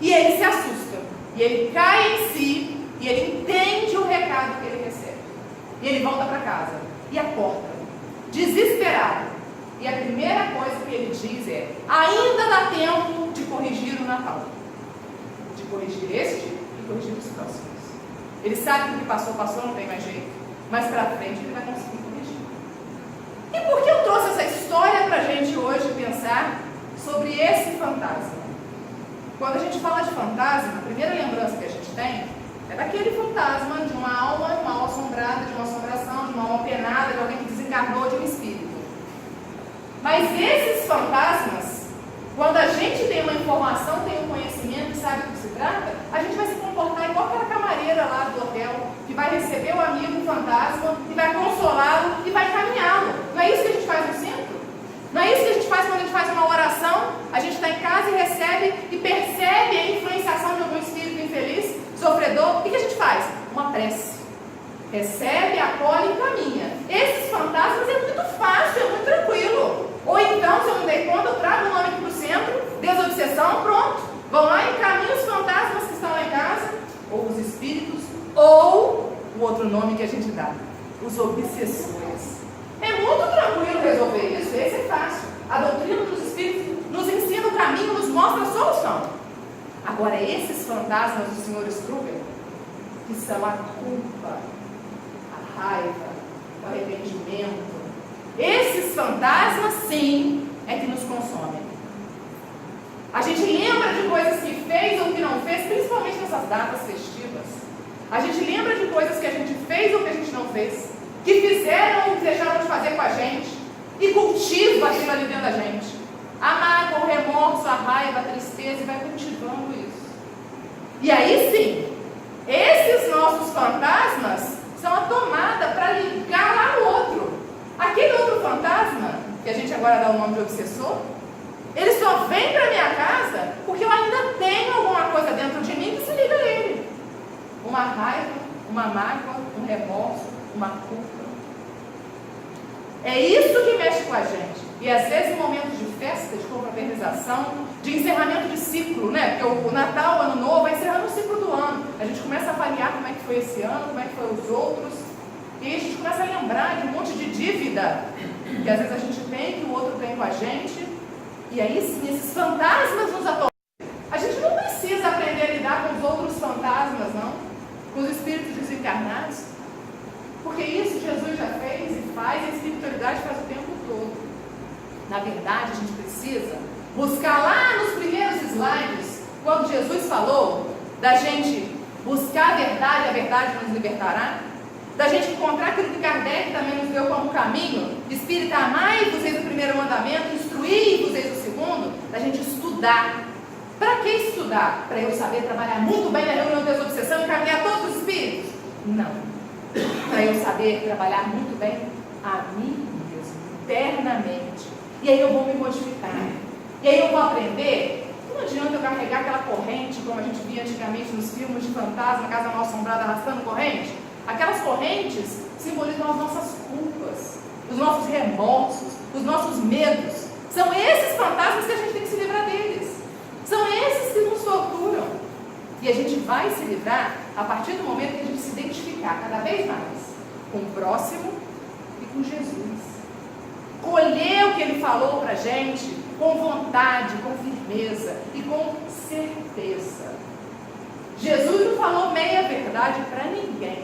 E ele se assusta. E ele cai em si. E ele entende o recado que ele recebe. E ele volta para casa. E acorda. Desesperado. E a primeira coisa que ele diz é, ainda dá tempo de corrigir o Natal. De corrigir este e corrigir os próximos. Ele sabe que o que passou, passou, não tem mais jeito. Mas para frente ele vai conseguir corrigir. E por que eu trouxe essa história para a gente hoje pensar sobre esse fantasma? Quando a gente fala de fantasma, a primeira lembrança que a gente tem é daquele fantasma de uma alma mal assombrada, de uma assombração, de uma alma penada, de alguém que desencarnou, de um espírito. Mas esses fantasmas, quando a gente tem uma informação, tem um conhecimento e sabe do que se trata, a gente vai se comportar igual aquela camareira lá do hotel, que vai receber o amigo fantasma, e vai consolá-lo e vai caminhá-lo. Não é isso que a gente faz no centro? Não é isso que a gente faz quando a gente faz uma oração? A gente está em casa e recebe e percebe a influenciação de algum espírito infeliz, sofredor. O que a gente faz? Uma prece. Recebe, acolhe e caminha. Esses fantasmas é muito fácil, é muito tranquilo. Ou então, se eu não dei conta, eu trago o nome aqui para o centro, desobsessão, pronto. Vão lá e encaminham os fantasmas que estão lá em casa, ou os espíritos, ou o outro nome que a gente dá, os obsessores. É muito tranquilo resolver isso, esse é fácil. A doutrina dos espíritos nos ensina o caminho, nos mostra a solução. Agora, esses fantasmas do Sr. Scrooge, que são a culpa, a raiva, o arrependimento, esses fantasmas, sim, é que nos consomem. A gente lembra de coisas que fez ou que não fez, principalmente nessas datas festivas. A gente lembra de coisas que a gente fez ou que a gente não fez, que fizeram ou que deixaram de fazer com a gente, e cultiva aquilo ali dentro da gente. a mágoa, o remorso, a raiva, a tristeza, e vai cultivando isso. E aí sim, esses nossos fantasmas são a tomada para ligar lá no outro. Aquele outro fantasma, que a gente agora dá o nome de obsessor, ele só vem para minha casa porque eu ainda tenho alguma coisa dentro de mim que se liga a ele. Uma raiva, uma mágoa, um remorso, uma culpa. É isso que mexe com a gente. E às vezes em momentos de festa, de confraternização, de encerramento de ciclo, né? Porque o Natal, o Ano Novo, vai encerrando o ciclo do ano. A gente começa a avaliar como é que foi esse ano, como é que foi os outros. E a gente começa a lembrar de um monte de dívida que às vezes a gente tem, que o outro tem com a gente. E aí sim, esses fantasmas nos atormentam. A gente não precisa aprender a lidar com os outros fantasmas, não. Com os espíritos desencarnados. Porque isso Jesus já fez e faz, e a espiritualidade faz o tempo todo. Na verdade, a gente precisa buscar lá nos primeiros slides, quando Jesus falou da gente buscar a verdade nos libertará, da gente encontrar aquilo que Kardec também nos deu como caminho, espírita, amai-vos eis o primeiro mandamento, instruí-vos eis o segundo, da gente estudar. Para que estudar? Para eu saber trabalhar muito bem na reunião de desobsessão e caminhar todos os espíritos? Não. Para eu saber trabalhar muito bem a mim mesmo, internamente. E aí eu vou me modificar. E aí eu vou aprender. Não adianta eu carregar aquela corrente, como a gente via antigamente nos filmes de fantasma, casa mal assombrada arrastando corrente. Aquelas correntes simbolizam as nossas culpas, os nossos remorsos, os nossos medos. São esses fantasmas que a gente tem que se livrar deles. São esses que nos torturam. E a gente vai se livrar a partir do momento que a gente se identificar cada vez mais com o próximo e com Jesus. Colher o que Ele falou para a gente com vontade, com firmeza e com certeza. Jesus não falou meia verdade para ninguém.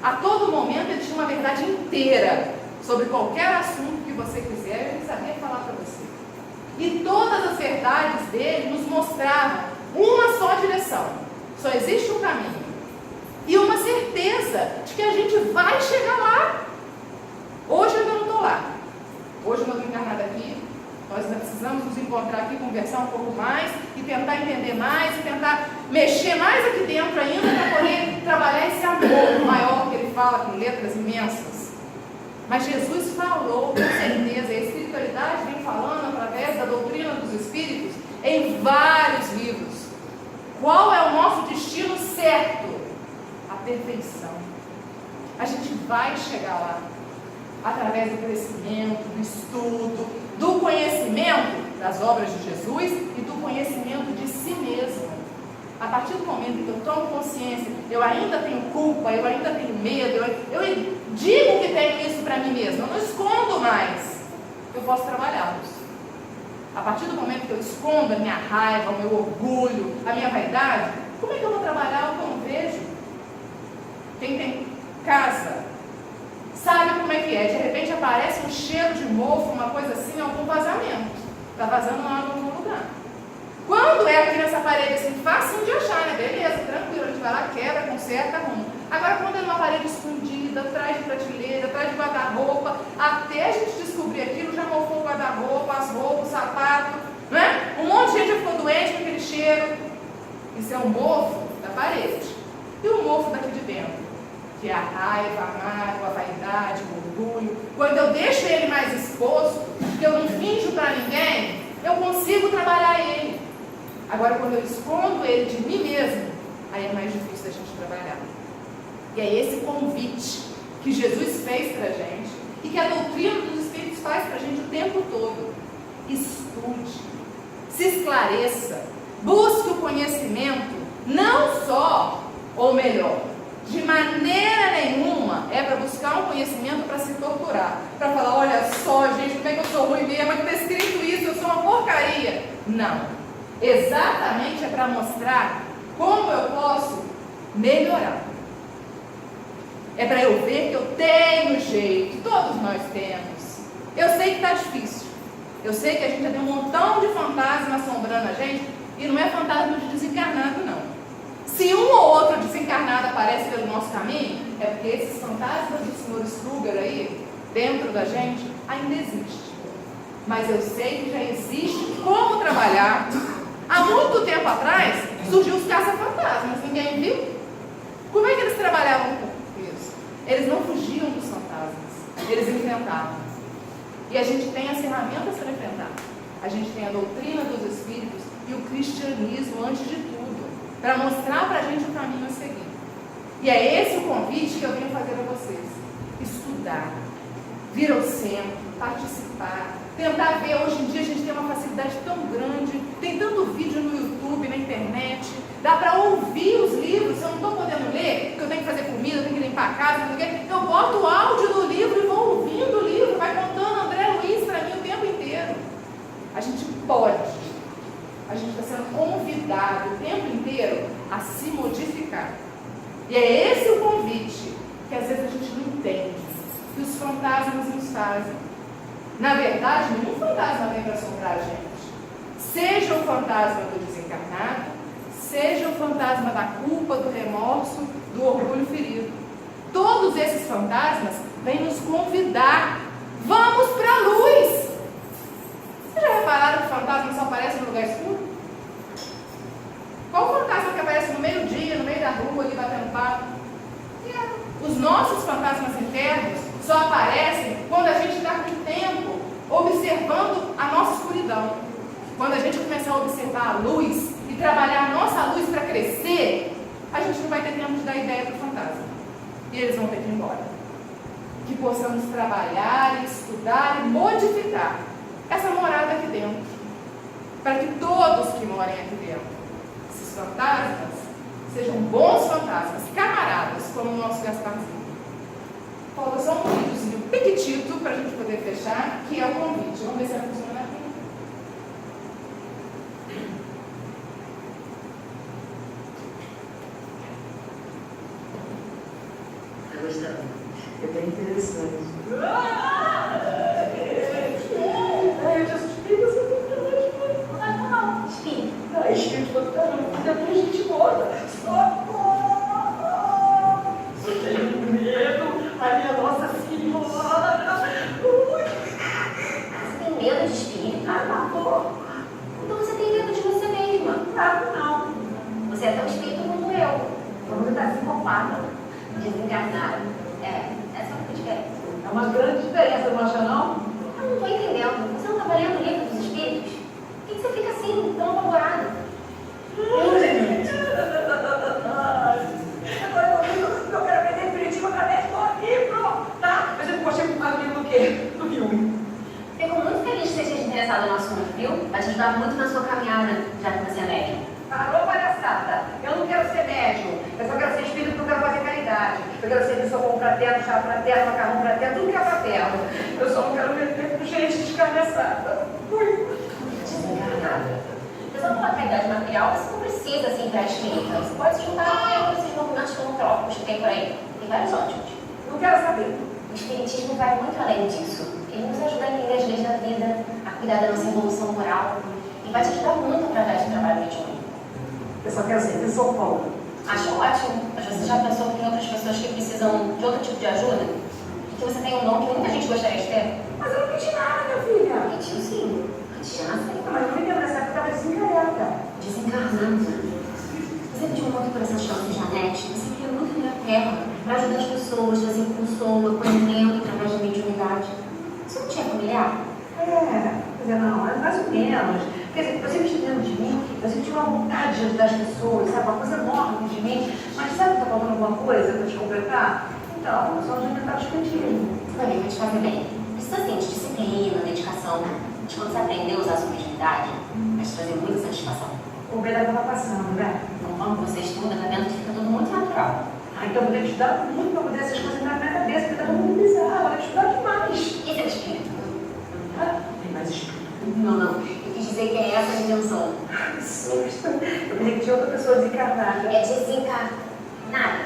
A todo momento Ele tinha uma verdade inteira sobre qualquer assunto que você quiser, Ele sabia falar para você. E todas as verdades dele nos mostravam uma só direção. Só existe um caminho. E uma certeza de que a gente vai chegar lá. Hoje eu ainda não estou lá. Hoje eu não estou encarnada aqui. Nós ainda precisamos nos encontrar aqui, conversar um pouco mais e tentar entender mais e tentar mexer mais aqui dentro ainda para poder trabalhar esse amor maior que ele fala com letras imensas. Mas Jesus falou com certeza, e a espiritualidade vem falando através da doutrina dos espíritos em vários livros. Qual é o nosso destino certo? A perfeição. A gente vai chegar lá através do crescimento, do estudo, do conhecimento das obras de Jesus e do conhecimento de si mesmo. A partir do momento que eu tomo consciência, eu ainda tenho culpa, eu ainda tenho medo, eu digo que tenho isso para mim mesmo, eu não escondo mais, eu posso trabalhá-los. A partir do momento que eu escondo a minha raiva, o meu orgulho, a minha vaidade, como é que eu vou trabalhar o que eu não vejo? Quem tem casa sabe como é que é. De repente aparece um cheiro de mofo, uma coisa assim, algum vazamento. Está vazando água em algum lugar. Quando é aqui nessa parede assim, facinho de achar, né? Beleza, tranquilo, a gente vai lá, quebra, conserta, arruma. Agora quando é numa parede escondida, atrás de prateleira, atrás de guarda-roupa, até a gente descobrir aquilo, já mofou o guarda-roupa, as roupas, o sapato, né? Um monte de gente já ficou doente com aquele cheiro. Isso é o mofo da parede. E o mofo daqui de dentro? Que é a raiva, a mágoa, a vaidade, o orgulho. Quando eu deixo ele mais exposto, que eu não finjo para ninguém, eu consigo trabalhar ele. Agora, quando eu escondo ele de mim mesmo, aí é mais difícil da gente trabalhar. E é esse convite que Jesus fez para a gente e que a doutrina dos Espíritos faz para a gente o tempo todo. Estude, se esclareça, busque o conhecimento, não só, ou melhor, de maneira nenhuma é para buscar um conhecimento para se torturar, para falar, olha só, gente, como é que eu sou ruim mesmo, está escrito isso, eu sou uma porcaria. Não. Exatamente é para mostrar como eu posso melhorar. É para eu ver que eu tenho jeito, todos nós temos. Eu sei que está difícil. Eu sei que a gente já tem um montão de fantasma assombrando a gente, e não é fantasma de desencarnado, não. Se um ou outro desencarnado aparece pelo nosso caminho, é porque esses fantasmas do Sr. Kruger aí, dentro da gente, ainda existem. mas eu sei que já existe como trabalhar. Há muito tempo atrás, surgiu os caça-fantasmas, ninguém viu? Como é que eles trabalhavam com isso? Eles não fugiam dos fantasmas, eles enfrentavam. E a gente tem as ferramentas para enfrentar. A gente tem a doutrina dos Espíritos e o cristianismo, antes de tudo, para mostrar para a gente o caminho a seguir. E é esse o convite que eu venho fazer a vocês. Estudar, vir ao centro, participar, tentar ver. Hoje em dia a gente tem uma facilidade tão grande, tem tanto vídeo no YouTube, na internet, dá para ouvir os livros. Se eu não estou podendo ler, porque eu tenho que fazer comida, eu tenho que limpar a casa, eu boto o áudio do livro e vou ouvindo o livro, vai contando André Luiz para mim o tempo inteiro. A gente pode, a gente está sendo convidado o tempo inteiro a se modificar. E é esse o convite que às vezes a gente não entende, que os fantasmas nos fazem. Na verdade, nenhum fantasma vem para assombrar a gente. Seja o fantasma do desencarnado, seja o fantasma da culpa, do remorso, do orgulho ferido. Todos esses fantasmas vêm nos convidar. Vamos para a luz! Vocês já repararam que o fantasma só aparece no lugar escuro? Qual o fantasma que aparece no meio-dia, no meio da rua, ali batendo papo? Os nossos fantasmas internos só aparecem quando a gente está com tempo observando a nossa escuridão. Quando a gente começar a observar a luz e trabalhar a nossa luz para crescer, a gente não vai ter tempo de dar ideia para o fantasma. E eles vão ter que ir embora. Que possamos trabalhar, estudar e modificar essa morada aqui dentro. Para que todos que morem aqui dentro, esses fantasmas, sejam bons fantasmas, camaradas, como o nosso Gasparzinho. Falta só um videozinho pequitito para a gente poder fechar, que é o convite. Vamos ver se vai funcionar aqui. Tá gostando? É bem interessante. Eu já suspeito que você tem problema. Não, espírito. Espírito, depois a gente volta. Eu tenho medo. A minha Nossa Senhora. Você tem medo de espírito? Não. Então você tem medo de você mesma. Não. Você é tão espírito como eu. Você está psicopata, desencarnado. É só uma diferença. É uma grande diferença, não acha não? Eu não estou entendendo. Você não está lendo o livro dos espíritos? Por que você fica assim, tão apavorado? Agora eu quero aprender definitivo através do livro, tá? Mas eu não gostei muito do livro do quê? Do filme. Fico muito feliz que você esteja interessado no assunto, viu? Vai te ajudar muito na sua caminhada, já que você é médium. Parou, palhaçada. Eu não quero ser médium. Eu só quero ser espírito porque eu quero fazer caridade. Eu quero ser socorro fraterno, chá fraterno, macarrão fraterno, tudo que é fraterno. Eu só não quero meter com gente descarneçada. Desencarnada. Você só pela caridade material, você não precisa se entrar espírita. Você pode se juntar com esses movimentos filantrópicos que tem por aí. Tem vários ótimos. Não quero saber. O espiritismo vai muito além disso. Ele nos ajuda a entender as leis da vida, a cuidar da nossa evolução moral. E vai te ajudar muito através do trabalho mediúnico. Eu só quero ser socorro. Acho ótimo. Mas você já pensou que tem outras pessoas que precisam de outro tipo de ajuda? E que você tem um dom que muita gente gostaria de ter? Mas eu não pedi nada, minha filha. Pediu sim. Já sei. Mas eu me lembro dessa época, eu estava desencarnada. Desencarnando. Você pediu muito por essas chances na net. Você queria muito vir à Terra para ajudar as pessoas, trazer consolo, acolhimento através da mediunidade. Você não tinha familiar? Não, é mais ou menos. Quer dizer, eu sempre estive dentro de mim, eu sempre tive uma vontade de ajudar as pessoas, sabe? Uma coisa enorme de mim. Mas sabe que está faltando alguma coisa para te completar? Então, eu só não tentar discutir. Vai ver, vai te fazer bem. Precisa ter de disciplina, dedicação. De quando você aprender a usar a sua mediunidade, vai te trazer muita satisfação. O Beda estava passando, né? Conforme você estuda, tá vendo que fica tudo muito natural. Então eu vou ter que estudar muito para poder essas coisas na minha cabeça, porque está muito bizarro. Eu vou ter que estudar demais. E seu espírito? Tem mais espírito. Não. Eu quis dizer que é essa a intenção. Que susto. Eu pensei que tinha outra pessoa desencarnada. É desencarnada.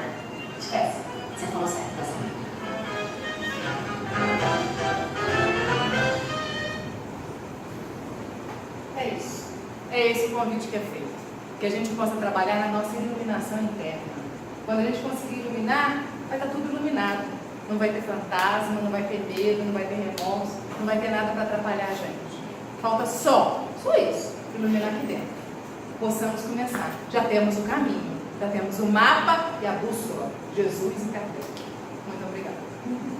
Esquece. Você falou certo, tá certo. É isso. É esse o convite que é feito. Que a gente possa trabalhar na nossa iluminação interna. Quando a gente conseguir iluminar, vai estar tudo iluminado. Não vai ter fantasma, não vai ter medo, não vai ter remorso, não vai ter nada para atrapalhar a gente. Falta só isso, iluminar aqui dentro. Possamos começar. Já temos o caminho, já temos o mapa e a bússola. Jesus e Kardec. Muito obrigada.